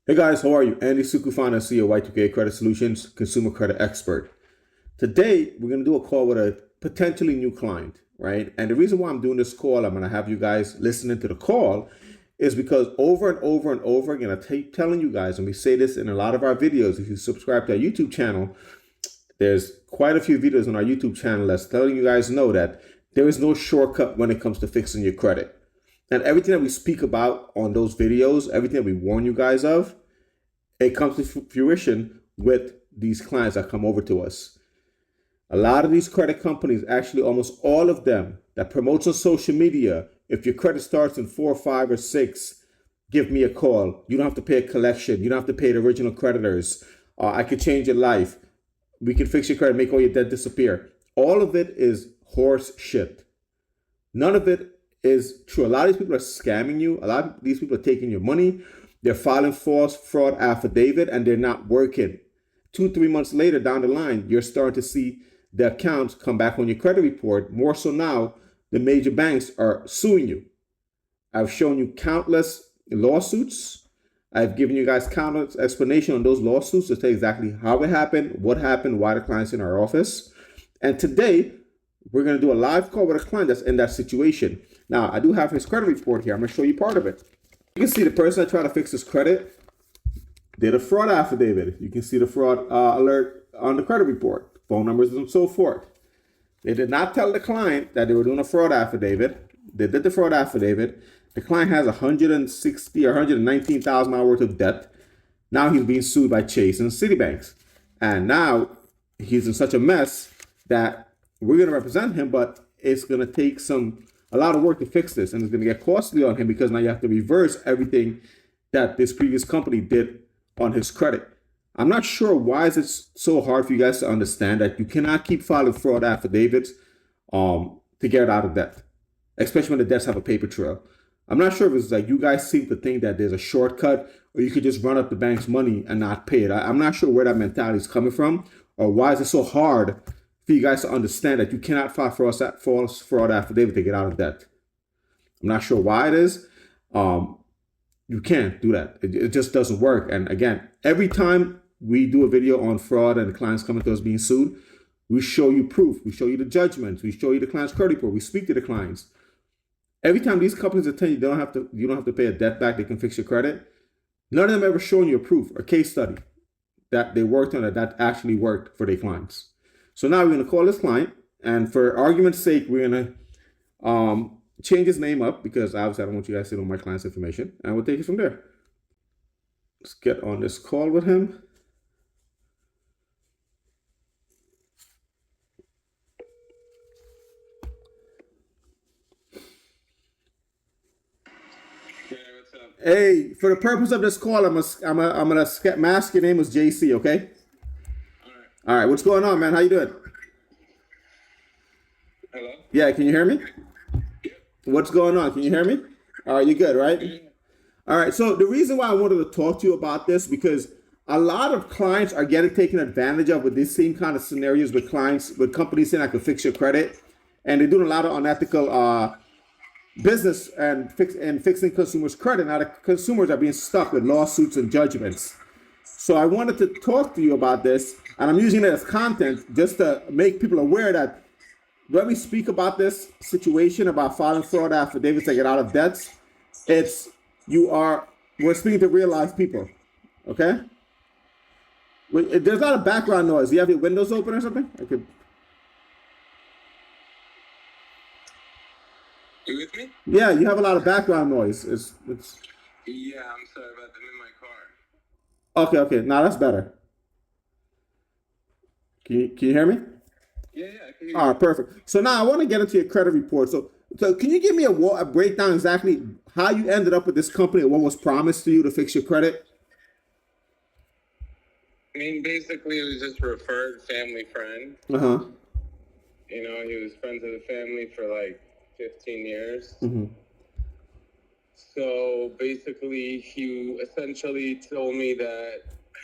Hey guys, how are you? Andy Sukufana, CEO Y2K Credit Solutions, consumer credit expert. Today, we're going to do a call with a potentially new client, right? And the reason why I'm doing this call, I'm going to have you guys listening to the call, is because over and over and over again, I keep telling you guys, and we say this in a lot of our videos, if you subscribe to our YouTube channel, there's quite a few videos on our YouTube channel that's telling you guys know that there is no shortcut when it comes to fixing your credit. And everything that we speak about on those videos, everything that we warn you guys of, it comes to fruition with these clients that come over to us. A lot of these credit companies, actually almost all of them that promotes on social media, if your credit starts in 4, 5, or 6, give me a call. You don't have to pay a collection. You don't have to pay the original creditors. I could change your life. We can fix your credit, make all your debt disappear. All of it is horse shit. None of it is true. A lot of these people are scamming you. A lot of these people are taking your money. They're filing false fraud affidavit and they're not working. 2, 3 months later down the line, you're starting to see the accounts come back on your credit report. More so now, the major banks are suing you. I've shown you countless lawsuits. I've given you guys countless explanation on those lawsuits to tell you exactly how it happened, why the client's in our office. And today, we're going to do a live call with a client that's in that situation. Now, I do have his credit report here. I'm going to show you part of it. You can see the person that tried to fix his credit did a fraud affidavit. You can see the fraud alert on the credit report, phone numbers and so forth. They did not tell the client that they were doing a fraud affidavit. They did the fraud affidavit. The client has 160 or 119,000 dollars worth of debt. Now he's being sued by Chase and Citibanks. And now he's in such a mess that we're going to represent him, but it's going to take a lot of work to fix this, and it's going to get costly on him because now you have to reverse everything that this previous company did on his credit. I'm not sure why is it so hard for you guys to understand that you cannot keep filing fraud affidavits to get out of debt, especially when the debts have a paper trail. I'm not sure if it's like you guys seem to think that there's a shortcut or you could just run up the bank's money and not pay it. I'm not sure where that mentality is coming from or why is it so hard for you guys to understand that you cannot file false fraud affidavit to get out of debt. I'm not sure why it is. You can't do that. It just doesn't work. And again, every time we do a video on fraud and the clients coming to us being sued, we show you proof. We show you the judgments. We show you the client's credit report. We speak to the clients. Every time these companies tell you you don't have to pay a debt back, they can fix your credit. None of them ever shown you a proof or case study that they worked on that actually worked for their clients. So now we're going to call this client, and for argument's sake, we're going to change his name up because obviously I don't want you guys to know my client's information, and we'll take it from there. Let's get on this call with him. Hey, what's up? Hey, for the purpose of this call, I'm gonna mask your name as JC, okay? All right. All right, what's going on, man? How you doing? Hello? Yeah, can you hear me? Yep. What's going on? Can you hear me? All right, you good, right? All right, so the reason why I wanted to talk to you about this because a lot of clients are getting taken advantage of with these same kind of scenarios with companies saying I can fix your credit, and they're doing a lot of unethical business and fixing consumers' credit. Now the consumers are being stuck with lawsuits and judgments. So I wanted to talk to you about this, and I'm using it as content just to make people aware that when we speak about this situation about filing fraud affidavits to get out of debts, it's we're speaking to real life people. Okay? There's not a background noise. Do you have your windows open or something? Okay. You with me? Yeah, you have a lot of background noise. It's Yeah, I'm sorry about that. I'm in my car. okay. Now that's better. Can you hear me? Yeah, I can hear All you. right, perfect. So now I want to get into your credit report. So can you give me a breakdown exactly how you ended up with this company and what was promised to you to fix your credit? I mean, basically, it was just a referred family friend. Uh huh. You know, he was friends with the family for like 15 years. Mm-hmm. So basically, he essentially told me that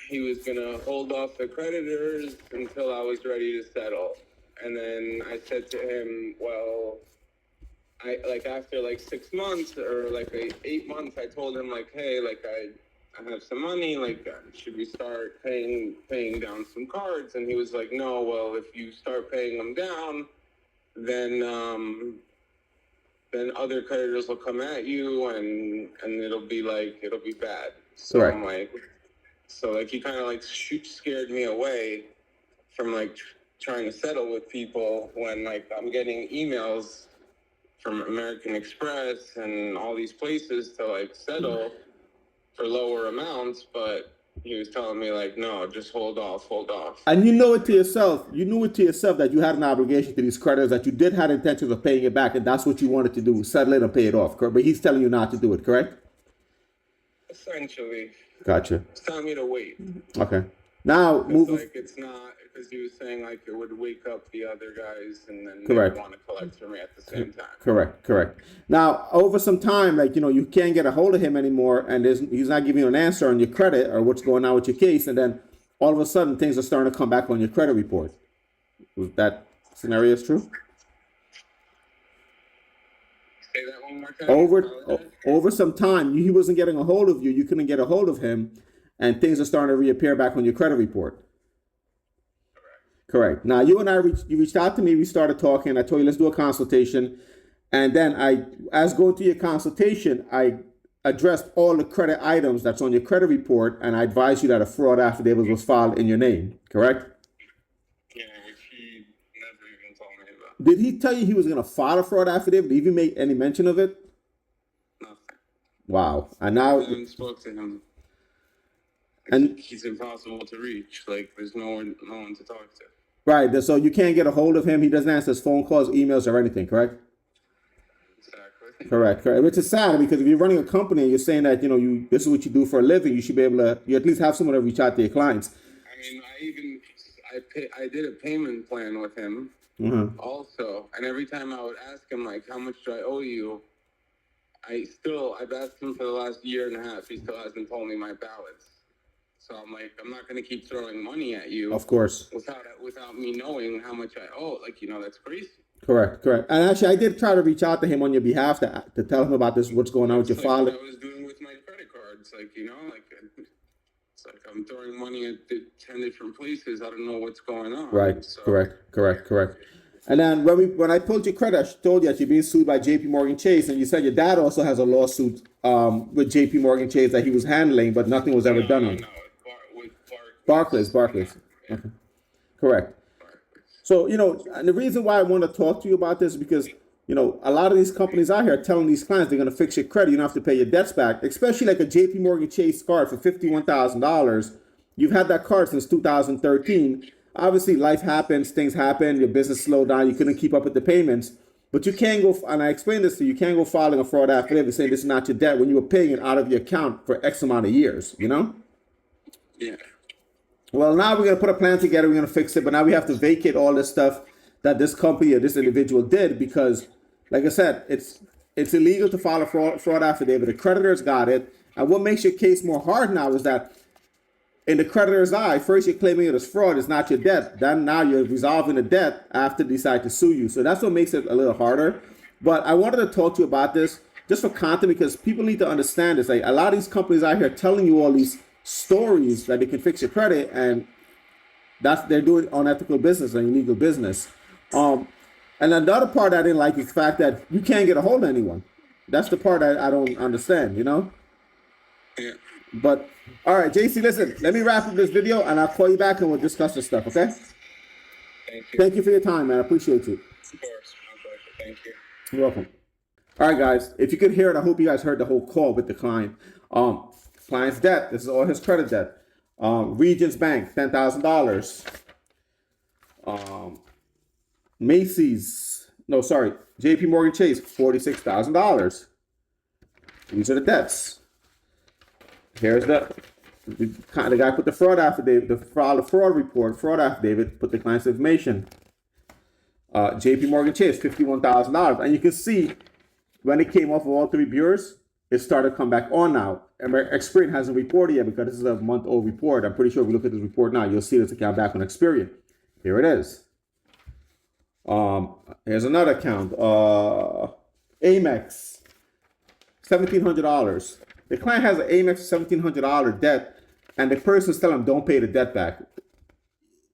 he was going to hold off the creditors until I was ready to settle. And then I said to him, well, after like 6 months or like 8 months, I told him like, hey, like I have some money. Like, should we start paying down some cards? And he was like, no. Well, if you start paying them down, then other creditors will come at you, and it'll be bad. So Correct. I'm like, he kind of like scared me away from like trying to settle with people when like I'm getting emails from American Express and all these places to like settle for lower amounts, but he was telling me like, no, just hold off. And you know it to yourself. You knew it to yourself that you had an obligation to these creditors, that you did have intentions of paying it back, and that's what you wanted to do, settle it and pay it off. Correct? But he's telling you not to do it, correct? Essentially. Gotcha. It's telling me to wait. Okay. Now, moving. Like, it's not, because he was saying like it would wake up the other guys and then Correct. they want to collect from me at the same time. Correct. Now, over some time, like, you can't get a hold of him anymore, and he's not giving you an answer on your credit or what's going on with your case, and then all of a sudden things are starting to come back on your credit report. Was that scenario is true? Say that one more time. Over some time, he wasn't getting a hold of you. You couldn't get a hold of him, and things are starting to reappear back on your credit report. Correct. Now, you and I you reached out to me. We started talking. I told you let's do a consultation, and then as going through your consultation, I addressed all the credit items that's on your credit report, and I advised you that a fraud affidavit was filed in your name. Correct. Yeah, which he never even told me about. Did he tell you he was going to file a fraud affidavit? Did he even make any mention of it? Nothing. Wow. And now I haven't spoke to him. And he's impossible to reach. Like, there's no one to talk to. Right. So you can't get a hold of him. He doesn't answer his phone calls, emails, or anything. Correct. Exactly. Correct. Which is sad, because if you're running a company and you're saying that this is what you do for a living, you should be able to at least have someone to reach out to your clients. I mean, I did a payment plan with him also, and every time I would ask him like, how much do I owe you? I've asked him for the last year and a half. He still hasn't told me my balance. So I'm like, I'm not going to keep throwing money at you. Of course. Without me knowing how much I owe. Like, that's crazy. Correct. And actually, I did try to reach out to him on your behalf to tell him about this, what's going on with your file. What I was doing with my credit cards. Like, it's like I'm throwing money at 10 different places. I don't know what's going on. Right. So. Correct. And then when I pulled your credit, I told you that you're being sued by JP Morgan Chase, and you said your dad also has a lawsuit with JP Morgan Chase that he was handling, but nothing was ever done on it. With Barclays. Yeah. Okay. Correct. So, and the reason why I want to talk to you about this is because, a lot of these companies out here are telling these clients they're going to fix your credit. You don't have to pay your debts back, especially like a JP Morgan Chase card for $51,000. You've had that card since 2013. Obviously, life happens, things happen, your business slowed down, you couldn't keep up with the payments. But you can't go, and I explained this to you, can't go filing a fraud affidavit saying this is not your debt when you were paying it out of your account for X amount of years, Yeah. Well, now we're going to put a plan together. We're going to fix it. But now we have to vacate all this stuff that this company or this individual did because, like I said, it's illegal to file a fraud affidavit. The creditors got it. And what makes your case more hard now is that in the creditor's eye, first you're claiming it as fraud. It's not your debt. Then now you're resolving the debt after they decide to sue you. So that's what makes it a little harder. But I wanted to talk to you about this just for content because people need to understand this. Like a lot of these companies out here telling you all these stories that they can fix your credit, and they're doing unethical business and illegal business. And another part I didn't like is the fact that you can't get a hold of anyone. That's the part I don't understand, Yeah. But all right, JC, listen, let me wrap up this video and I'll call you back and we'll discuss this stuff, okay? Thank you. Thank you for your time, man. I appreciate you. Of course. My pleasure. Thank you. You're welcome. All right, guys, if you could hear it, I hope you guys heard the whole call with the client. Client's debt. This is all his credit debt. Regions Bank, $10,000. JP Morgan Chase, $46,000. These are the debts. Here's the guy put the fraud affidavit, filed a fraud affidavit, put the client's information. JP Morgan Chase, $51,000. And you can see when it came off of all three bureaus, it started to come back on now. Experian hasn't reported yet because this is a month-old report. I'm pretty sure if we look at this report now, you'll see this account back on Experian. Here it is. Here's another account. Amex, $1,700. The client has an Amex $1,700 debt, and the person's telling them don't pay the debt back.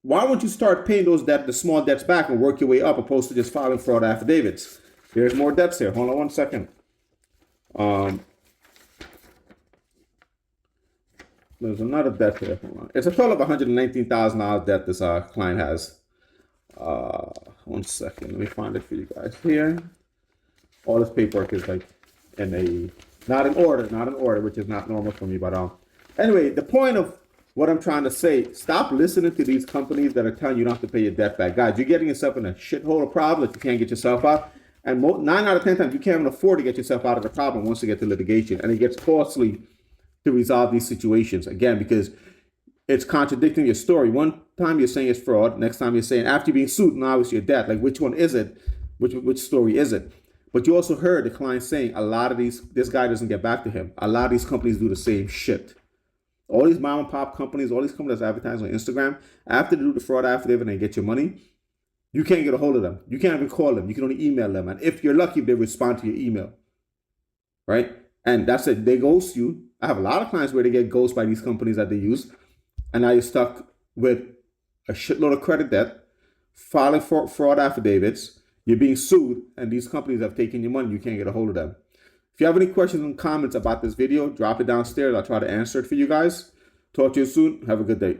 Why won't you start paying the small debts back and work your way up, opposed to just filing fraud affidavits? There's more debts here. Hold on one second. There's another debt here. Hold on. It's a total of $119,000 debt this client has. 1 second. Let me find it for you guys here. All this paperwork is like not in order, which is not normal for me. But anyway, the point of what I'm trying to say, stop listening to these companies that are telling you not to pay your debt back. Guys, you're getting yourself in a shithole of problems that you can't get yourself out. And 9 out of 10 times, you can't even afford to get yourself out of the problem once you get to litigation. And it gets costly to resolve these situations. Again, because it's contradicting your story. One time you're saying it's fraud. Next time you're saying after you're being sued, now it's your debt. Like, which one is it? Which story is it? But you also heard the client saying a lot of this guy doesn't get back to him. A lot of these companies do the same shit. All these mom and pop companies, all these companies that advertise on Instagram, after they do the fraud affidavit and they get your money, you can't get a hold of them. You can't even call them. You can only email them. And if you're lucky, they respond to your email. Right? And that's it. They ghost you. I have a lot of clients where they get ghosted by these companies that they use. And now you're stuck with a shitload of credit debt, filing fraud affidavits, you're being sued, and these companies have taken your money. You can't get a hold of them. If you have any questions and comments about this video, drop it downstairs. I'll try to answer it for you guys. Talk to you soon. Have a good day.